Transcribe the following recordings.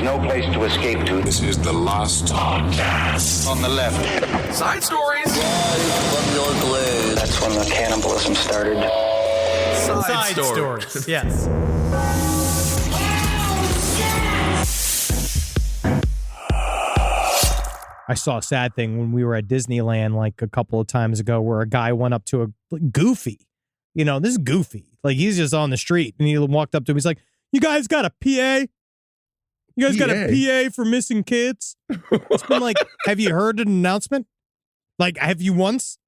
no place to escape to. This is the last podcast. On the left. Side stories. From your glade. That's when the cannibalism started. Side stories. Yes. I saw a sad thing when we were at Disneyland like a couple of times ago where a guy went up to a Goofy. You know, this is Goofy. Like, he's just on the street and he walked up to him. He's like, "You guys got a PA? You guys got a PA for missing kids?" It's been like, have you heard an announcement? Like, have you once?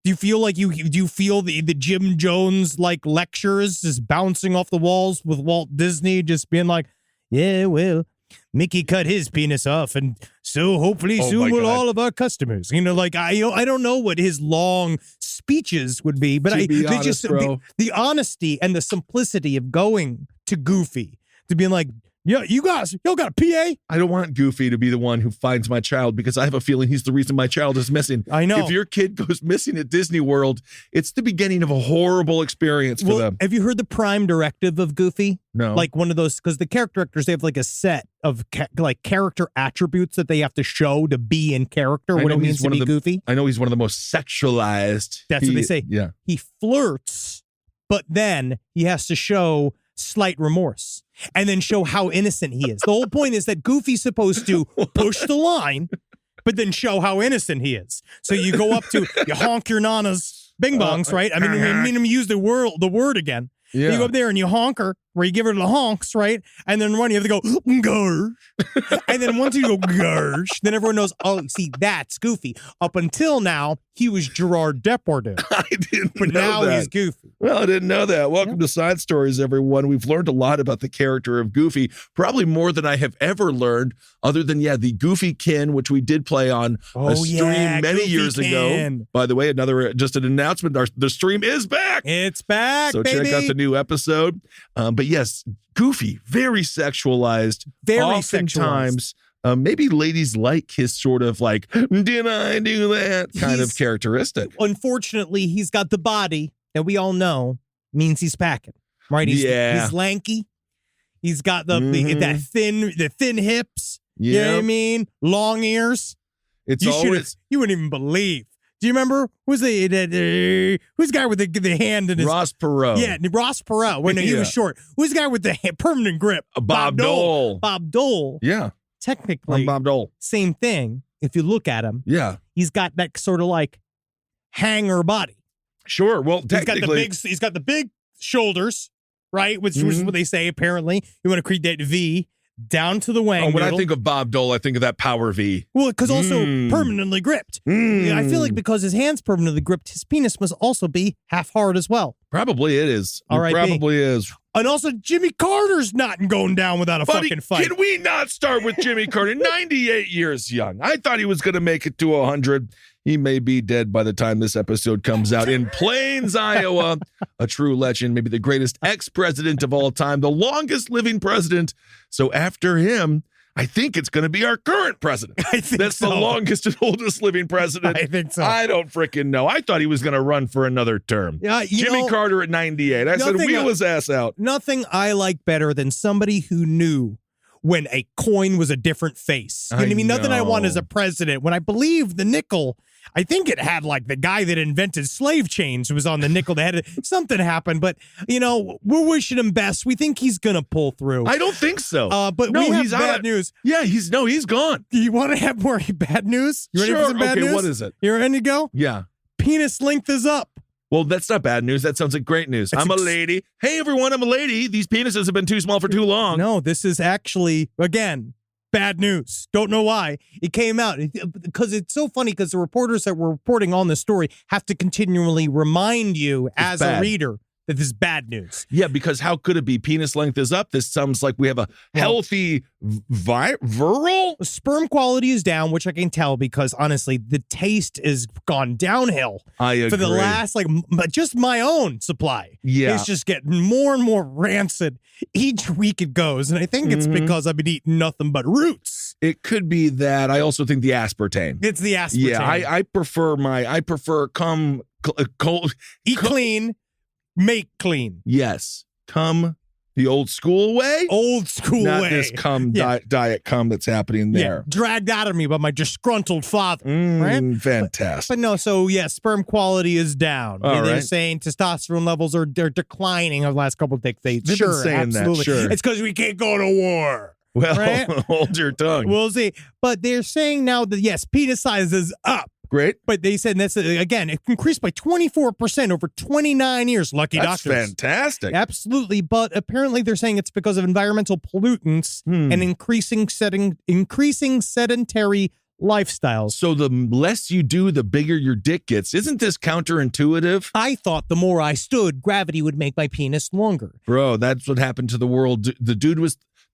Do you feel like do you feel the Jim Jones like lectures just bouncing off the walls with Walt Disney just being like, "Yeah, well, Mickey cut his penis off, and so hopefully soon will all of our customers." You know, like I don't know what his long speeches would be, but the honesty and the simplicity of going to Goofy to being like, "Yeah, y'all got a PA?" I don't want Goofy to be the one who finds my child because I have a feeling he's the reason my child is missing. I know. If your kid goes missing at Disney World, it's the beginning of a horrible experience for them. Have you heard the prime directive of Goofy? No. Like one of those, because the character actors, they have like a set of character attributes that they have to show to be in character, what it means to be Goofy. I know he's one of the most sexualized. That's what they say. Yeah. He flirts, but then he has to show slight remorse and then show how innocent he is. The whole point is that Goofy's supposed to push the line, but then show how innocent he is. So you go up to, you honk your nana's bing bongs, right? I mean him use the word again. Yeah. You go up there and you honk her, where you give her the honks, right? And then when you have to go, "Garsh." And then once you go, "Garsh," then everyone knows, oh, see, that's Goofy. Up until now, he was Gerard Depardieu. I didn't know But now that. he's Goofy. Well, I didn't know that. Welcome to Side Stories, everyone. We've learned a lot about the character of Goofy, probably more than I have ever learned, other than, the Goofy Kin, which we did play on a stream many years ago. By the way, just an announcement, the stream is back. It's back, so baby. Check out the new episode. But yes, Goofy, very sexualized. Oftentimes, maybe ladies like his sort of like, "Did I do that?" kind of characteristic. Unfortunately, he's got the body that we all know means he's packing, right? He's lanky. He's got the thin hips. Yeah. You know what I mean? Long ears. You wouldn't even believe. Do you remember who's the guy with the hand in his Ross Perot? Yeah, Ross Perot. When he was short. Who's the guy with the permanent grip? Bob Dole. Bob Dole. Yeah. Technically, Bob Dole. Same thing. If you look at him, he's got that sort of like hanger body. Sure. Well, technically, he's got the big shoulders, right? Which is what they say. Apparently, you want to create that V down to the wang. When I think of Bob Dole, I think of that power V. Well, because also permanently gripped. I feel like because his hand's permanently gripped, his penis must also be half hard as well. Probably it is. All right, probably is. And also, Jimmy Carter's not going down without a fucking fight. Can we not start with Jimmy Carter? 98 years young. I thought he was going to make it to 100. He may be dead by the time this episode comes out. In Plains, Iowa, a true legend, maybe the greatest ex-president of all time, the longest living president. So after him, I think it's going to be our current president. That's the longest and oldest living president. I think so. I don't freaking know. I thought he was going to run for another term. Jimmy Carter at 98. I said, wheel his ass out. Nothing I like better than somebody who knew when a coin was a different face. You know what I mean? Nothing I want as a president. When I believe the nickel, I think it had like the guy that invented slave chains was on the nickel. Something happened, but we're wishing him best. We think he's gonna pull through. I don't think so. But we have bad news. Yeah, he's gone. Do you want to have more bad news? You ready for some bad news? What is it? You ready to go? Yeah. Penis length is up. Well, that's not bad news. That sounds like great news. I'm a lady. Hey, everyone, I'm a lady. These penises have been too small for too long. No, this is actually, again, bad news. Don't know why. It came out because it's so funny because the reporters that were reporting on the story have to continually remind you as a reader that this is bad news. Yeah, because how could it be? Penis length is up. This sounds like we have a healthy virile. Sperm quality is down, which I can tell because honestly, the taste has gone downhill. I agree. For the last, just my own supply. Yeah. It's just getting more and more rancid each week it goes. And I think it's because I've been eating nothing but roots. It could be that. I also think the aspartame. It's the aspartame. Yeah, I prefer Eat clean. Make clean. Yes. Come The old school way? Old school Not way. this diet cum that's happening Yeah, there. dragged out of me by my disgruntled father. Right? Fantastic. But no, so yeah, sperm quality is down. All They're right. saying testosterone levels are declining over the last couple of decades. They've been saying that, absolutely. sure. It's because we can't go to war. Well, right? hold your tongue. We'll see. But they're saying now that, yes, penis size is up. Great. But they said that's, again, it increased by 24% over 29 years. Lucky That's doctors. fantastic. Absolutely. But apparently they're saying it's because of environmental pollutants and increasing sedentary lifestyles. So the less you do, the bigger your dick gets. Isn't this counterintuitive? I thought the more I stood, gravity would make my penis longer. Bro, that's what happened to the world.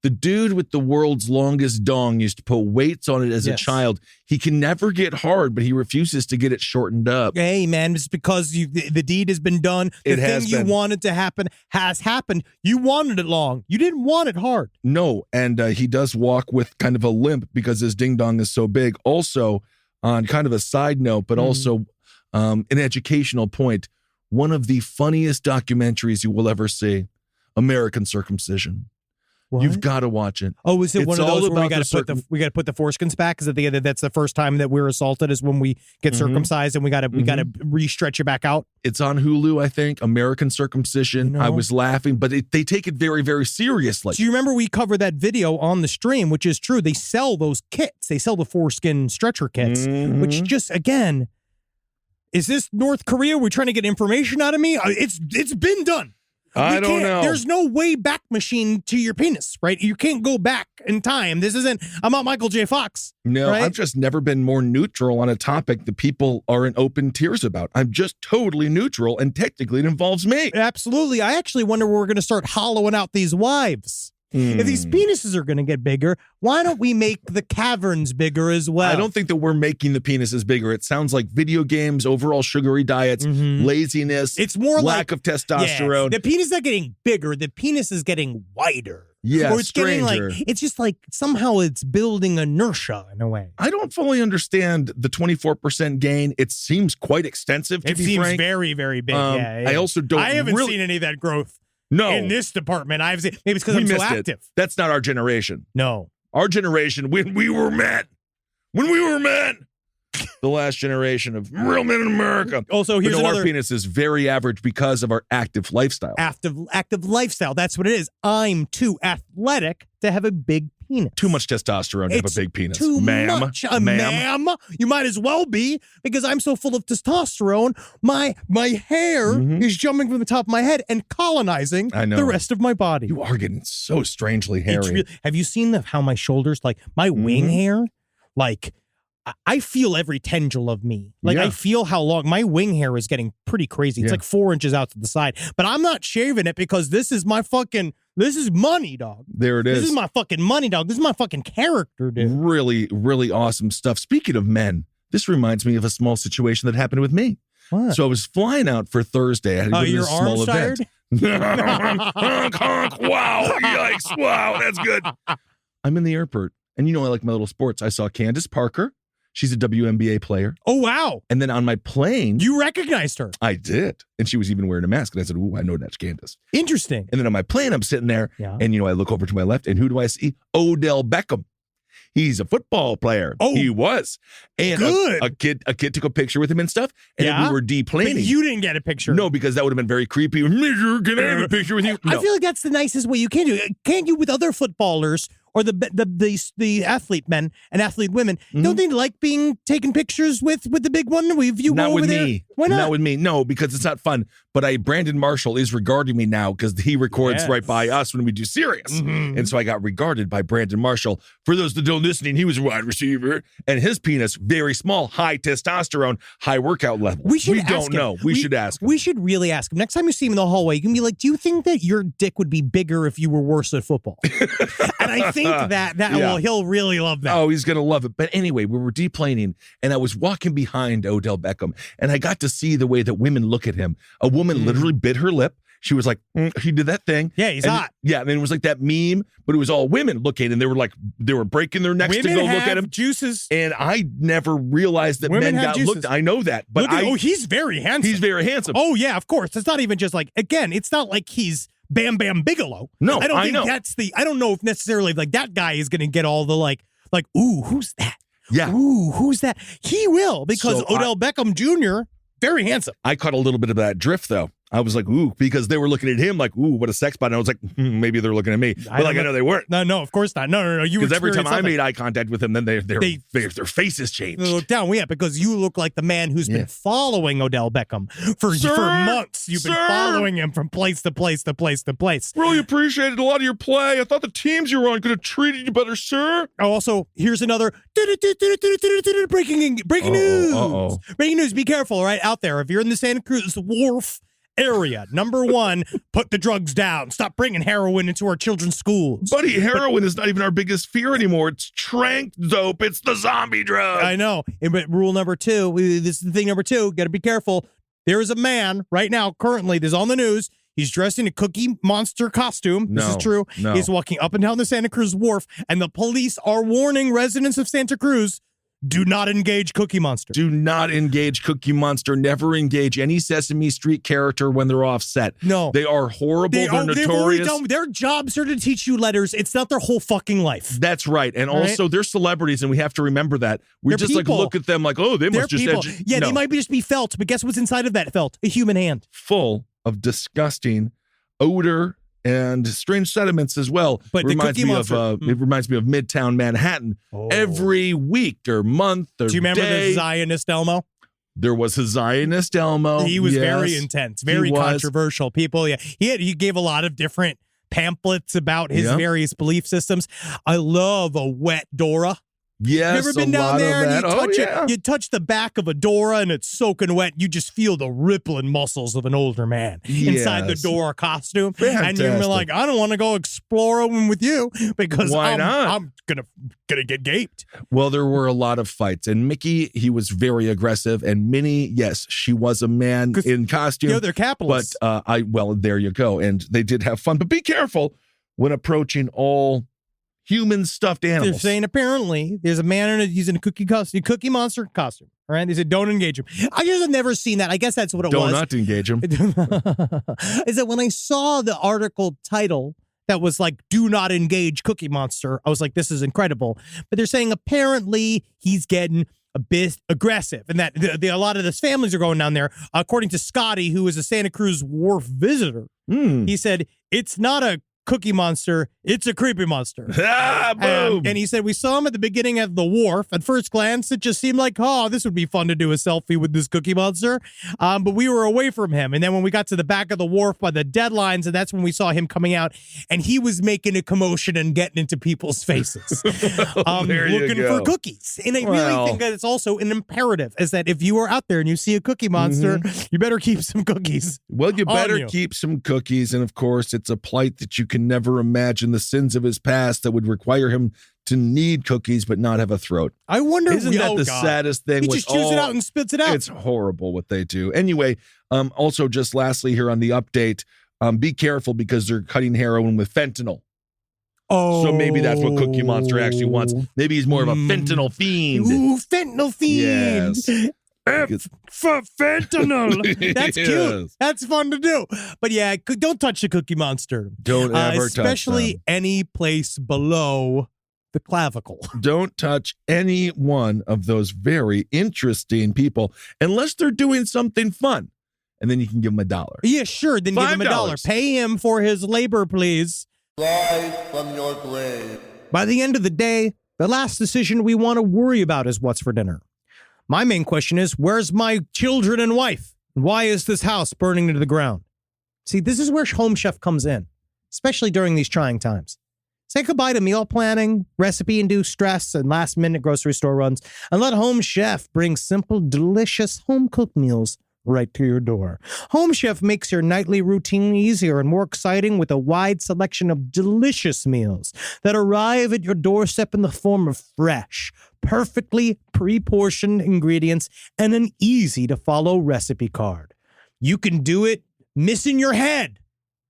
The dude with the world's longest dong used to put weights on it as a child. He can never get hard, but he refuses to get it shortened up. Hey, man, it's because the deed has been done. The thing you wanted to happen has happened. You wanted it long. You didn't want it hard. No, and he does walk with kind of a limp because his ding dong is so big. Also, on kind of a side note, but also an educational point, one of the funniest documentaries you will ever see, American Circumcision. What? You've got to watch it. Oh, is it It's one of all those where we about got to put the foreskins back? Is it that's the first time that we're assaulted is when we get circumcised and we got to re-stretch it back out? It's on Hulu, I think. American Circumcision. You know? I was laughing, but they take it very, very seriously. Do you remember we covered that video on the stream, which is true? They sell those kits. They sell the foreskin stretcher kits, which just, again, is this North Korea? We're trying to get information out of me? It's been done. I don't know. There's no way back machine to your penis, right? You can't go back in time. This isn't, I'm not Michael J. Fox. No, right? I've just never been more neutral on a topic that people are in open tears about. I'm just totally neutral, and technically it involves me. Absolutely. I actually wonder where we're going to start hollowing out these wives. If these penises are going to get bigger, why don't we make the caverns bigger as well? I don't think that we're making the penises bigger. It sounds like video games, overall sugary diets, laziness. It's more lack of testosterone. Yeah, the penis is not getting bigger. The penis is getting wider. Yeah, or it's stranger. getting like, it's just like somehow it's building inertia in a way. I don't fully understand the 24% gain. It seems quite extensive, to It be seems frank. very, very big. I also don't I haven't really- seen any of that growth. No. In this department, I've seen, maybe it's because We I'm so missed it. active. That's not our generation. No. Our generation, when we were men, the last generation of real men in America. Also, here's But no, another our penis is very average because of our active lifestyle. active lifestyle. That's what it is. I'm too athletic to have a big penis. Too much testosterone to have a It's big penis. Too ma'am. much. Ma'am. You might as well be, because I'm so full of testosterone. My hair is jumping from the top of my head and colonizing I know. the rest of my body. You are getting so strangely It's hairy. have you seen how my shoulders, like my wing hair, like I feel every tendril of me. Like I feel how long my wing hair is getting pretty crazy. It's like 4 inches out to the side, but I'm not shaving it because this is money, dog. There it is. This is my fucking money, dog. This is my fucking character, dude. Really, really awesome stuff. Speaking of men, this reminds me of a small situation that happened with me. What? So I was flying out for Thursday. I had to go to your this small arms event. Honk, honk. Wow. Yikes. Wow. That's good. I'm in the airport. And I like my little sports. I saw Candace Parker. She's a WNBA player. Oh, wow. And then on my plane, You recognized her. I did. And she was even wearing a mask. And I said, ooh, I know that's Candace. Interesting. And then on my plane, I'm sitting there. Yeah. And, I look over to my left. And who do I see? Odell Beckham. He's a football player. Oh, he was. And good. A kid took a picture with him and stuff. And Yeah? we were But deplaning. you didn't get a picture. No, because that would have been very creepy. Mister, can I have a picture with you? I No. feel like that's the nicest way you can do it. Can't you with other footballers or the athlete men and athlete women? Don't they like being taken pictures with the big one? If you Not go over with there, me. why not? Not with me. No, because it's not fun. But Brandon Marshall is regarding me now because he records Yes. right by us when we do Sirius. And so I got regarded by Brandon Marshall. For those that don't listen, he was a wide receiver. And his penis, very small, high testosterone, high workout level. We should don't ask him. know. We should ask him. We should really ask him. Next time you see him in the hallway, you can be like, do you think that your dick would be bigger if you were worse at football? And I think well, he'll really love that. Oh, he's going to love it. But anyway, we were deplaning and I was walking behind Odell Beckham and I got to see the way that women look at him. A woman literally bit her lip. She was like, he did that thing. Yeah, he's and, hot. Yeah, and it was like that meme, but it was all women looking and they were breaking their necks Women to go have look at him. juices. And I never realized that Women men have got juices. looked. I know that, but He's very handsome. he's very handsome. Oh, yeah, of course. It's not even just like, again, it's not like he's Bam Bam Bigelow. No, I don't think know. I don't know if necessarily like that guy is going to get all the like, ooh, who's that? Yeah. Ooh, who's that? He will, because So Odell Beckham Jr., very handsome. I caught a little bit of that drift, though. I was like, ooh, because they were looking at him like, ooh, what a sex bot. And I was like, maybe they're looking at me. But I know they weren't. No, of course not. No. You Because every time experienced I made eye contact with them, then their faces They changed. look down. Yeah, because you look like the man who's been following Odell Beckham for months. You've been following him from place to place to place to place. Really appreciated a lot of your play. I thought the teams you were on could have treated you better, sir. Oh, also, here's another breaking news. Uh-oh. Breaking news. Be careful, all right, out there. If you're in the Santa Cruz Wharf area, number one, put the drugs down. Stop bringing heroin into our children's schools. Buddy, heroin is not even our biggest fear anymore. It's trank dope. It's the zombie drug. I know. But rule number two, this is the thing number two, got to be careful. There is a man right now, currently, this is on the news. He's dressed in a Cookie Monster costume. This is true. No. He's walking up and down the Santa Cruz Wharf, and the police are warning residents of Santa Cruz, do not engage Cookie Monster. Do not engage Cookie Monster. Never engage any Sesame Street character when they're off set. No. They are horrible. They're notorious. Their jobs are to teach you letters. It's not their whole fucking life. That's right. And also, they're celebrities, and we have to remember that. We They're just people. like look at them like, oh, they They're must just people. Yeah, No. they might just be felt, but guess what's inside of that felt? A human hand. Full of disgusting odor and strange sediments as well. But the reminds Cookie me Monster- of it reminds me of Midtown Manhattan. Oh. Every week or month or Do you remember day, the Zionist Elmo? there was a Zionist Elmo. He was Yes. very intense, very He was. controversial. People, he gave a lot of different pamphlets about his various belief systems. I love a wet Dora. Yes, You ever been a down lot there of and that. you touch yeah. it? You touch the back of a Dora and it's soaking wet. You just feel the rippling muscles of an older man inside the Yes. Dora costume, and Fantastic. you're like, I don't want to go exploring with you because Why not? I'm gonna get gaped. Well, there were a lot of fights, and Mickey, he was very aggressive, and Minnie, yes, she was a man in costume. They're capitalists. But there you go, and they did have fun. But be careful when approaching all human stuffed They're animals. saying apparently there's a man he's in a Cookie Monster costume. All right, they said don't engage him. I just have never seen that. I guess that's what it was. Don't not engage him. Is that when I saw the article title that was like "Do not engage Cookie Monster," I was like, "This is incredible." But they're saying apparently he's getting a bit aggressive, and that a lot of those families are going down there. According to Scotty, who is a Santa Cruz Wharf visitor, he said it's not a Cookie Monster, it's a creepy monster. Boom. And he said, we saw him at the beginning of the wharf. At first glance, it just seemed like, oh, this would be fun to do a selfie with this Cookie Monster. But we were away from him. And then when we got to the back of the wharf by the deadlines, and that's when we saw him coming out, and he was making a commotion and getting into people's faces, There you looking go. for cookies. And I really think that it's also an imperative, is that if you are out there and you see a Cookie Monster, you better keep some cookies. Well, you better you. keep some cookies. And of course, it's a plight that you can never imagine the sins of his past that would require him to need cookies but not have a throat. I wonder, Isn't that the God. saddest thing? He with just chews it out and spits it out. It's horrible what they do. Anyway, also just lastly here on the update, be careful because they're cutting heroin with fentanyl. Oh, So maybe that's what Cookie Monster actually wants. Maybe he's more of a fentanyl fiend. Ooh, fentanyl fiend. Yes. F for fentanyl. That's cute. Yes. That's fun to do. But yeah, don't touch the Cookie Monster. Don't ever especially touch them. any place below the clavicle. Don't touch any one of those very interesting people unless they're doing something fun. And then you can give them $1. Yeah, sure. Then give him $1. $5. Pay him for his labor, please. Live from your grave. By the end of the day, the last decision we want to worry about is what's for dinner. My main question is, where's my children and wife? Why is this house burning to the ground? See, this is where Home Chef comes in, especially during these trying times. Say goodbye to meal planning, recipe-induced stress, and last-minute grocery store runs, and let Home Chef bring simple, delicious home-cooked meals right to your door. Home Chef makes your nightly routine easier and more exciting with a wide selection of delicious meals that arrive at your doorstep in the form of fresh, perfectly pre-portioned ingredients and an easy-to-follow recipe card. You can do it missing your head.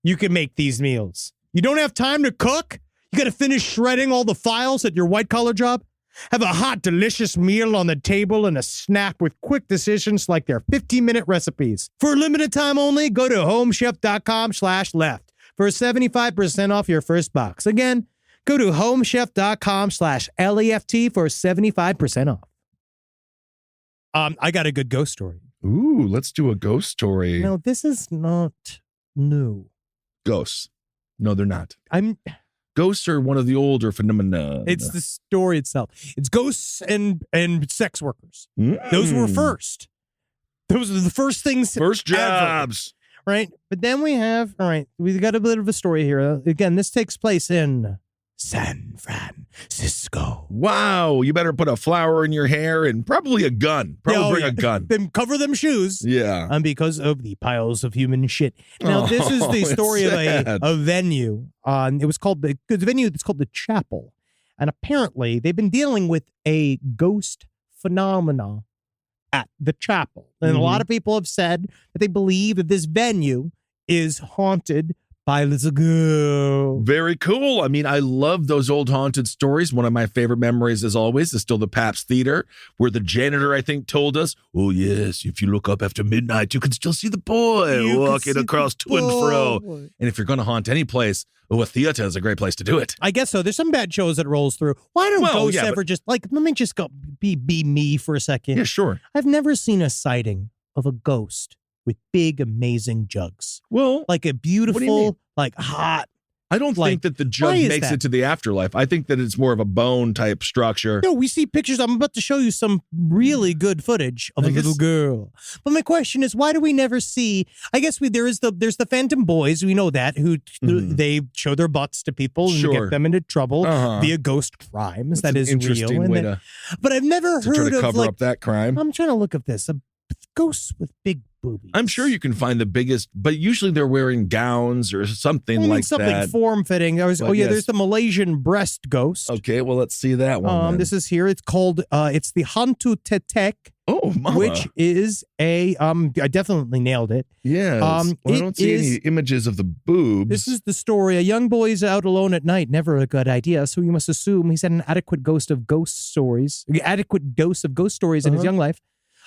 You can make these meals. You don't have time to cook? You got to finish shredding all the files at your white-collar job? Have a hot, delicious meal on the table and a snack with quick decisions like their 15-minute recipes. For a limited time only, go to homechef.com/left for 75% off your first box. Again, go to homechef.com/LEFT for 75% off. I got a good ghost story. Ooh, let's do a ghost story. No, this is not new. Ghosts. No, they're not. Ghosts are one of the older phenomena. It's the story itself. It's ghosts and sex workers. Those were first. Those are the first things. First jobs. Ever, right? But then we got a bit of a story here. Again, this takes place in San Francisco. Wow. You better put a flower in your hair and probably a gun. Bring a gun. Then cover them shoes. Yeah. Because of the piles of human shit. Now, this is the story of a venue. It was called the venue. It's called the Chapel. And apparently they've been dealing with a ghost phenomena at the Chapel. And a lot of people have said that they believe that this venue is haunted by a little girl. Very cool. I mean, I love those old haunted stories. One of my favorite memories, as always, is still the Pabst Theater, where the janitor, I think, told us, oh, yes, if you look up after midnight, you can still see the boy walking across to and fro. And if you're going to haunt any place, a theater is a great place to do it. I guess so. There's some bad shows that rolls through. Why don't ghosts ever just, let me just go be me for a second. Yeah, sure. I've never seen a sighting of a ghost with big, amazing jugs. Well, like a beautiful, hot. I don't think that the jug makes it to the afterlife. I think that it's more of a bone type structure. No, we see pictures. I'm about to show you some really good footage of a little girl. But my question is, why do we never see? I guess there's the Phantom Boys. We know that who they show their butts to people and get them into trouble via ghost crimes. That is interesting real. Way to, but I've never heard try to of cover up that crime. I'm trying to look at this. Ghosts with big boobies. I'm sure you can find the biggest, but usually they're wearing gowns or something like something that. Something form-fitting. There's the Malaysian breast ghost. Okay, well, let's see that one. This is here. It's called, it's the hantu tetek. Oh, mama. Which is I definitely nailed it. Yes. I don't see any images of the boobs. This is the story. A young boy is out alone at night. Never a good idea. So you must assume he's had an adequate dose of ghost stories in his young life.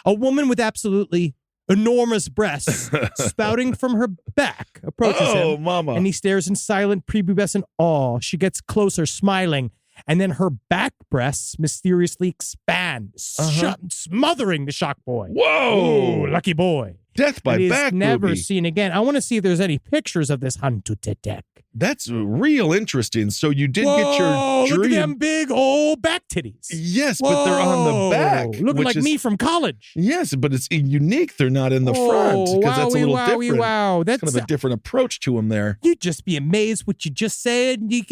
A woman with absolutely enormous breasts spouting from her back approaches him. Oh, mama. And he stares in silent prepubescent awe. She gets closer, smiling. And then her back breasts mysteriously expand, smothering the shock boy. Whoa! Ooh, lucky boy. Death by back never boobie. Seen again. I want to see if there's any pictures of this hantu tetek. That's real interesting. So you did get your dream. Look at them big old back titties. Yes, but they're on the back. Looking like me from college. Yes, but it's unique. They're not in the front because that's a little different. Wow. That's kind of a different approach to them there. You'd just be amazed what you just said. You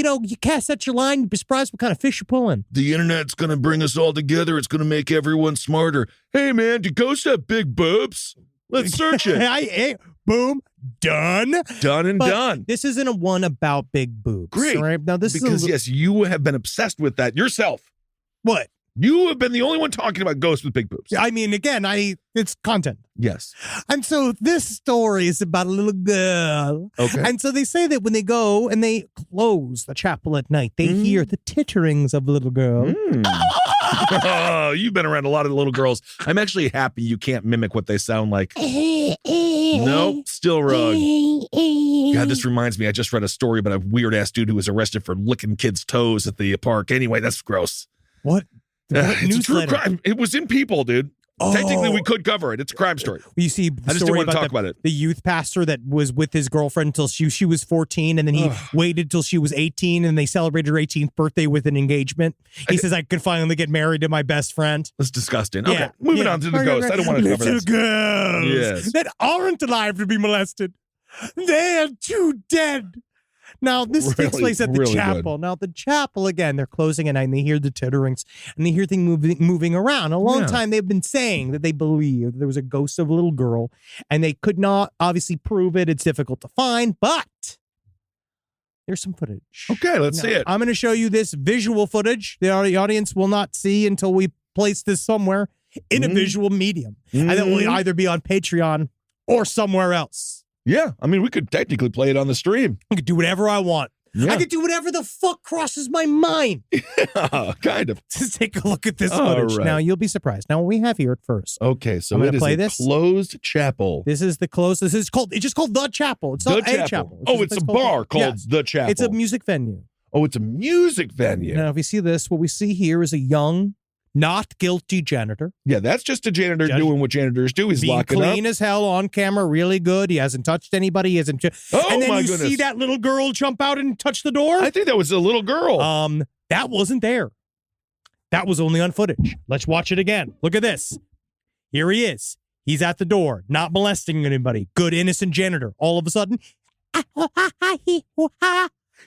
cast out your line. You'd be surprised what kind of fish you're pulling. The internet's going to bring us all together. It's going to make everyone smarter. Hey, man, do ghosts have big boobs? Let's search it. Boom. Done. Done. This isn't a one about big boobs. Great. Right? Now, this because, is yes, you have been obsessed with that yourself. What? You have been the only one talking about ghosts with big boobs. I mean, again, it's content. Yes. And so this story is about a little girl. Okay. And so they say that when they go and they close the chapel at night, they hear the titterings of a little girl. Oh, you've been around a lot of little girls. I'm actually happy you can't mimic what they sound like. Nope, still wrong. God, this reminds me, I just read a story about a weird-ass dude who was arrested for licking kids' toes at the park. Anyway, that's gross. What? It's a true crime. It was in People, dude. Technically, we could cover it. It's a crime story. You see, the I just didn't want to talk about it. The youth pastor that was with his girlfriend until she was 14, and then he waited till she was 18, and they celebrated her 18th birthday with an engagement. He says, I could finally get married to my best friend. That's disgusting. Okay, moving on to the ghost. I don't want to cover this. Little girls that aren't alive to be molested. They are too dead. Now, this takes place at the chapel. Good. Now, the chapel, again, they're closing at night, and they hear the titterings, and they hear things moving around. A long time, they've been saying that they believe there was a ghost of a little girl, and they could not obviously prove it. It's difficult to find, but there's some footage. Okay, let's see it. I'm going to show you this visual footage. The audience will not see until we place this somewhere in a visual medium, and that will either be on Patreon or somewhere else. Yeah, I mean, we could technically play it on the stream. I could do whatever I want. Yeah. I could do whatever the fuck crosses my mind. Kind of. Just take a look at this All footage. right. Now, you'll be surprised. Now, what we have here at first. Okay, so I'm gonna it is play a this. closed chapel. This is the close. It's just called The Chapel. It's not a chapel. It's a bar called Yes. The Chapel. It's a music venue. Oh, it's a music venue. Now, if you see this, what we see here is a young, not guilty janitor. Yeah, that's just a janitor doing what janitors do. He's Being locking clean up. as hell on camera, really good. He hasn't touched anybody. He hasn't. Oh, and then my you goodness. see that little girl jump out and touch the door. I think that was a little girl. That wasn't there. That was only on footage. Let's watch it again. Look at this. Here he is. He's at the door, not molesting anybody. Good, innocent janitor. All of a sudden,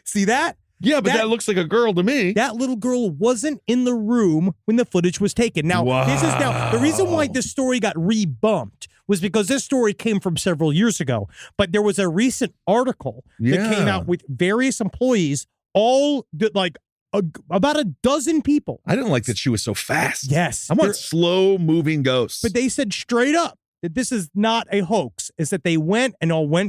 see that? Yeah, but that looks like a girl to me. That little girl wasn't in the room when the footage was taken. Now, this is the reason why this story got rebumped was because this story came from several years ago. But there was a recent article that came out with various employees, all like about a dozen people. I didn't like that she was so fast. Yes. I want slow-moving ghosts. But they said straight up that this is not a hoax. Is that they went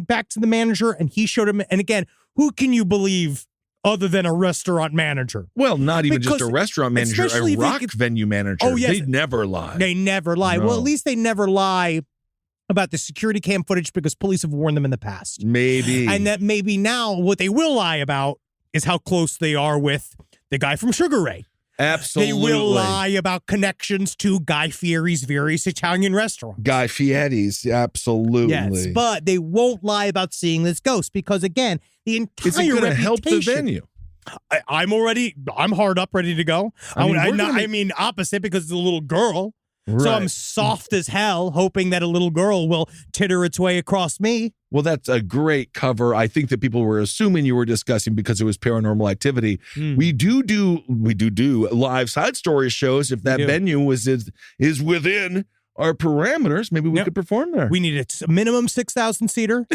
back to the manager and he showed him. And again, who can you believe other than a restaurant manager? Well, not even just a Because restaurant manager, especially a if rock it- venue manager. Oh, yes. They never lie. They never lie. No. Well, at least they never lie about the security cam footage because police have warned them in the past. Maybe. And that maybe now what they will lie about is how close they are with the guy from Sugar Ray. Absolutely. They will lie about connections to Guy Fieri's various Italian restaurants. Guy Fieri's, absolutely. Yes, but they won't lie about seeing this ghost because, again, the entire Is it going to help the reputation- venue? I'm hard up, ready to go. I mean, Opposite because it's a little girl. Right. So I'm soft as hell, hoping that a little girl will titter its way across me. Well, that's a great cover. I think that people were assuming you were discussing because it was Paranormal Activity. We do live side story shows. If that venue is within our parameters, maybe we could perform there. We need a minimum 6,000 seater.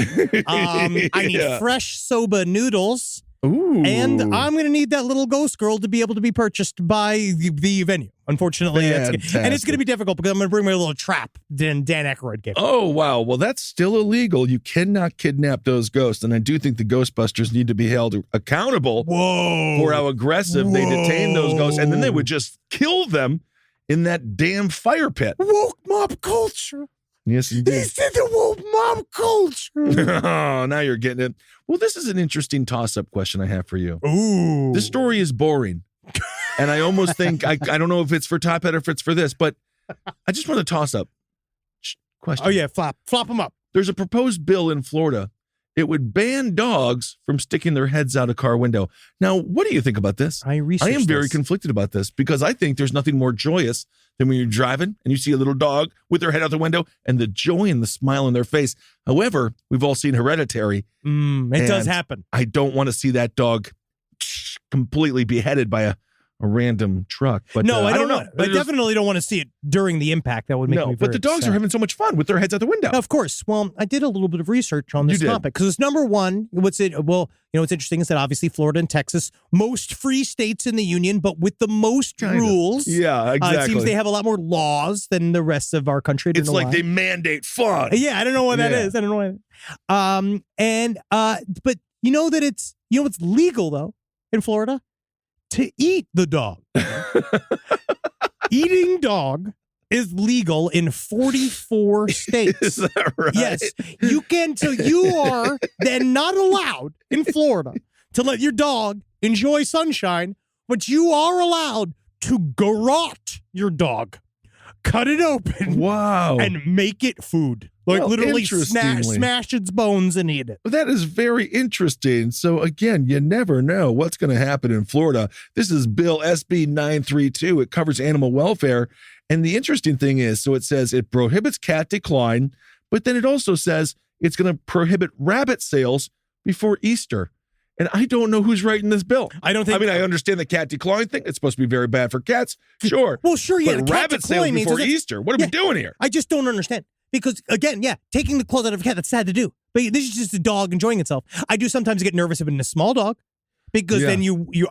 I need fresh soba noodles. Ooh. And I'm going to need that little ghost girl to be able to be purchased by the venue. Unfortunately, and it's going to be difficult because I'm going to bring my little trap Dan Aykroyd gave me. Oh, wow. Well, that's still illegal. You cannot kidnap those ghosts. And I do think the Ghostbusters need to be held accountable for how aggressive they detain those ghosts. And then they would just kill them in that damn fire pit. Woke mob culture. Yes, indeed. He said the woke mob culture. Oh, now you're getting it. Well, this is an interesting toss-up question I have for you. Ooh. This story is boring. And I almost think, I don't know if it's for Top Hat or if it's for this, but I just want to toss up question. Oh, yeah, flop them up. There's a proposed bill in Florida. It would ban dogs from sticking their heads out a car window. Now, what do you think about this? I am very conflicted about this because I think there's nothing more joyous than when you're driving and you see a little dog with their head out the window and the joy and the smile on their face. However, we've all seen Hereditary. It does happen. I don't want to see that dog completely beheaded by a random truck. But no, I don't know. know. I definitely don't want to see it during the impact. That would make me very but the dogs sad. are having so much fun with their heads out the window. Of course. Well, I did a little bit of research on this topic because it's number one. What's interesting is that obviously Florida and Texas, most free states in the union, but with the most rules. Yeah, exactly. It seems they have a lot more laws than the rest of our country. It's like they mandate fun. Yeah, I don't know what that is. I don't know what. But you know that it's legal though in Florida to eat the dog. Eating dog is legal in 44 states. Is that right? Yes, you can. So you are then not allowed in Florida to let your dog enjoy sunshine, but you are allowed to garrote your dog, cut it open, and make it food. Like literally smash its bones and eat it. That is very interesting. So again, you never know what's going to happen in Florida. This is Bill SB 932. It covers animal welfare. And the interesting thing is, so it says it prohibits cat decline, but then it also says it's going to prohibit rabbit sales before Easter. And I don't know who's writing this bill. I understand the cat decline thing. It's supposed to be very bad for cats. Sure. Well, sure, yeah. But rabbit sales before Easter. What are we doing here? I just don't understand. Because, again, taking the clothes out of a cat, that's sad to do. But this is just a dog enjoying itself. I do sometimes get nervous if it's a small dog because then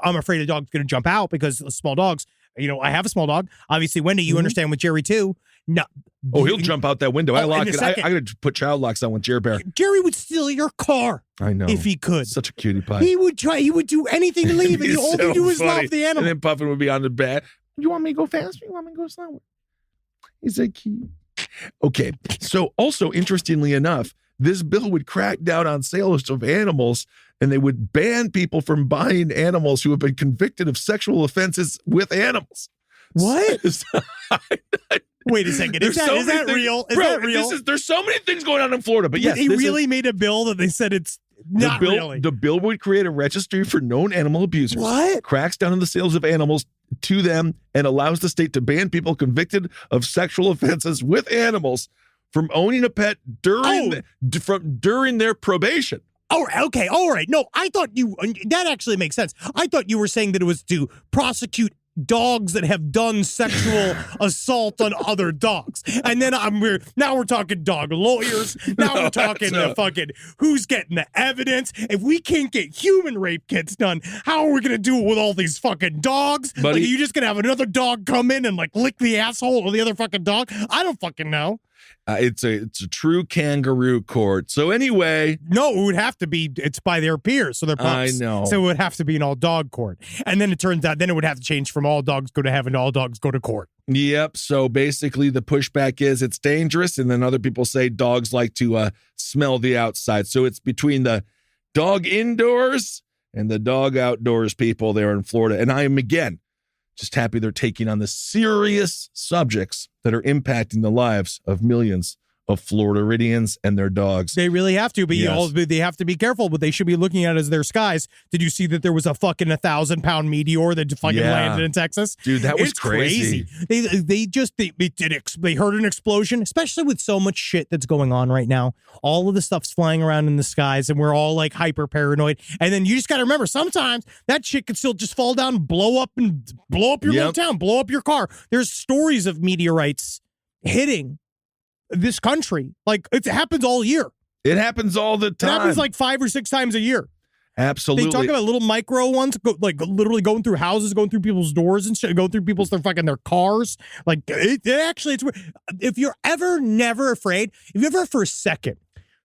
I'm afraid the dog's going to jump out because small dogs, I have a small dog. Obviously, Wendy, you understand with Jerry too. No. Oh, he'll jump out that window. I Oh, lock in a it. I second. got to put child locks on with Jerry Bear. Jerry would steal your car I know. if he could. Such a cutie pie. He would try. He would do anything to leave, and He's all so he do is funny. love the animal. And then Puffin would be on the bat. You want me to go faster? You want me to go slower? He's a cute. Okay. So also, interestingly enough, this bill would crack down on sales of animals, and they would ban people from buying animals who have been convicted of sexual offenses with animals. What? So- Wait a second. There's Is so that many things- real? Is Bro, that real? There's so many things going on in Florida, but yes, they this is- really made a bill that they said it's not really. The bill would create a registry for known animal abusers. What? Cracks down on the sales of animals to them and allows the state to ban people convicted of sexual offenses with animals from owning a pet during their probation. Oh, okay. All right. No, I thought that actually makes sense. I thought you were saying that it was to prosecute dogs that have done sexual assault on other dogs. And then now we're talking dog lawyers. Now we're talking fucking who's getting the evidence. If we can't get human rape kits done, how are we going to do it with all these fucking dogs? Buddy. Like, are you just going to have another dog come in and like lick the asshole of the other fucking dog? I don't fucking know. It's a true kangaroo court. So anyway, No, it would have to be, it's by their peers, so they're pups. I know. So it would have to be an all dog court. And then it turns out, then it would have to change from all dogs go to heaven to all dogs go to court. Yep. So basically, the pushback is it's dangerous, and then other people say dogs like to smell the outside. So it's between the dog indoors and the dog outdoors people there in Florida. And I am again just happy they're taking on the serious subjects that are impacting the lives of millions of Floridanians and their dogs. They really have to, but Yes. they have to be careful. What they should be looking at is their skies. Did you see that there was a fucking 1,000-pound meteor that fucking Yeah. landed in Texas? Dude, that was It's crazy. They heard an explosion, especially with so much shit that's going on right now. All of the stuff's flying around in the skies, and we're all like hyper paranoid. And then you just got to remember, sometimes that shit could still just fall down, and blow up your little town, blow up your car. There's stories of meteorites hitting this country. Like, it happens all year. It happens all the It time. happens like 5 or 6 times a year. Absolutely. They talk about little micro ones, like literally going through houses, going through people's doors and shit, going through their cars. Like, it's weird. If you're ever never afraid, if you ever for a second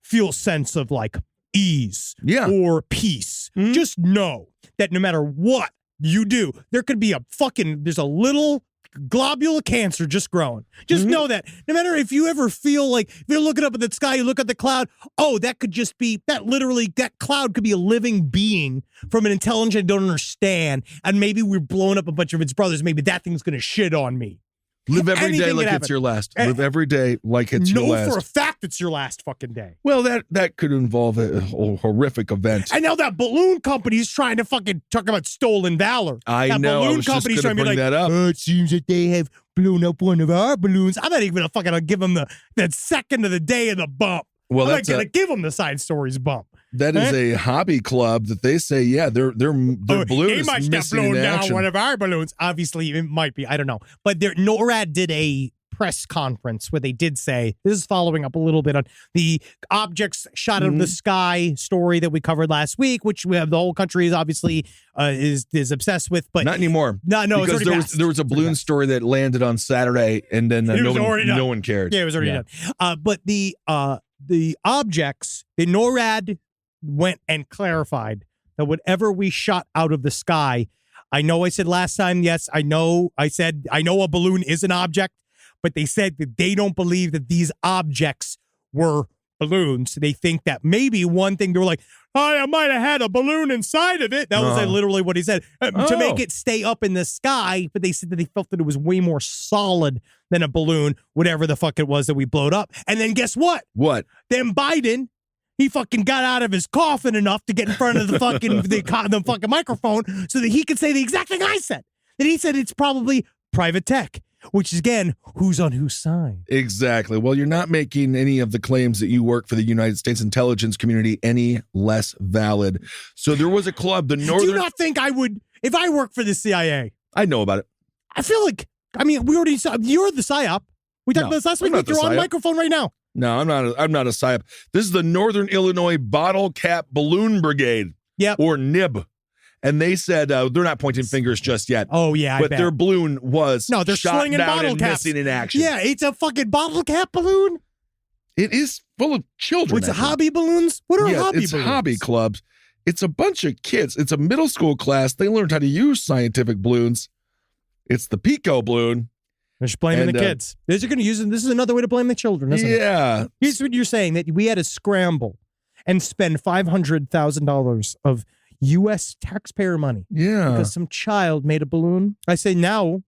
feel a sense of like ease or peace, just know that no matter what you do, there's a little globule of cancer just growing. Just know that no matter if you ever feel like, if you're looking up at the sky, you look at the cloud, that cloud could be a living being from an intelligence I don't understand, and maybe we're blowing up a bunch of its brothers. Maybe that thing's going to shit on me. Live every Anything day like could it's happen. your last. Live every day like it's your last. Know for a fact it's your last fucking day. Well, that could involve a horrific event. And now that balloon company's trying to fucking talk about stolen valor. I that know. I balloon was just company's going to trying to be bring like, that up. it seems that they have blown up one of our balloons. I'm not even going to fucking give them that second of the day of the bump. Well, I'm not that's going to give them the side stories bump. That is a hobby club that they say, their balloon They is might have missing blown in down action. one of our balloons. Obviously, it might be. I don't know. But NORAD did a press conference where they did say, this is following up a little bit on the objects shot out of the sky story that we covered last week, which we have the whole country is obviously is obsessed with. But Not anymore. No, because it's already there was a balloon story that landed on Saturday, and then no one cared. Yeah, it was already done. But the objects, the NORAD went and clarified that whatever we shot out of the sky, I know I said last time, yes, I know a balloon is an object, but they said that they don't believe that these objects were balloons. They think that maybe one thing, they were like, I might have had a balloon inside of it. That was literally what he said. To make it stay up in the sky, but they said that they felt that it was way more solid than a balloon, whatever the fuck it was that we blowed up. And then guess what? What? Then Biden, he fucking got out of his coffin enough to get in front of the fucking the fucking microphone so that he could say the exact thing I said. That he said it's probably private tech, which is, again, who's on whose side. Exactly. Well, you're not making any of the claims that you work for the United States intelligence community any less valid. So there was a club, the Northern... Do you not think I would, if I work for the CIA? I know about it. I feel like, we already saw, you're the PSYOP. We talked about this last week. I'm not the You're on PSYOP. microphone right now. No, I'm not a PSYOP. This is the Northern Illinois Bottle Cap Balloon Brigade. Yep. Or NIB. And they said they're not pointing fingers just yet. Oh, yeah, but their balloon was they're shot slinging down bottle and caps. missing in action. Yeah, it's a fucking bottle cap balloon. It is full of children. It's hobby balloons? What are hobby it's balloons? hobby clubs. It's a bunch of kids. It's a middle school class. They learned how to use scientific balloons. It's the Pico balloon. They're just blaming the kids. They're going to use it. This is another way to blame the children, isn't it? Yeah. Here's what you're saying, that we had to scramble and spend $500,000 of U.S. taxpayer money. Yeah. Because some child made a balloon. I say now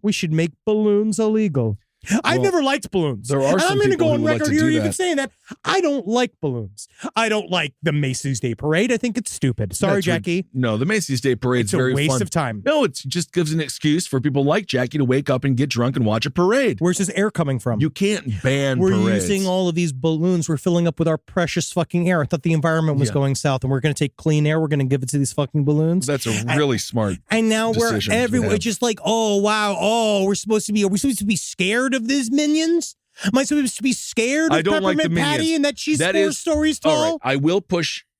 we should make balloons illegal. I've never liked balloons. There are some I'm going to people go on who like record to here do even that. saying that I don't like balloons. I don't like the Macy's Day Parade. I think it's stupid. Sorry, That's Jackie. No, the Macy's Day Parade's It's a very waste fun. of time. No, it just gives an excuse for people like Jackie to wake up and get drunk and watch a parade. Where's this air coming from? You can't ban We're parades. using all of these balloons. We're filling up with our precious fucking air. I thought the environment was going south, and we're going to take clean air. We're going to give it to these fucking balloons. That's a really smart. And now we're decision to everywhere. have. It's just like, oh wow, are we supposed to be scared of these minions? Am I supposed to be scared of I don't like the Peppermint Patty Minions. and that she's That 4 is- stories tall? All right,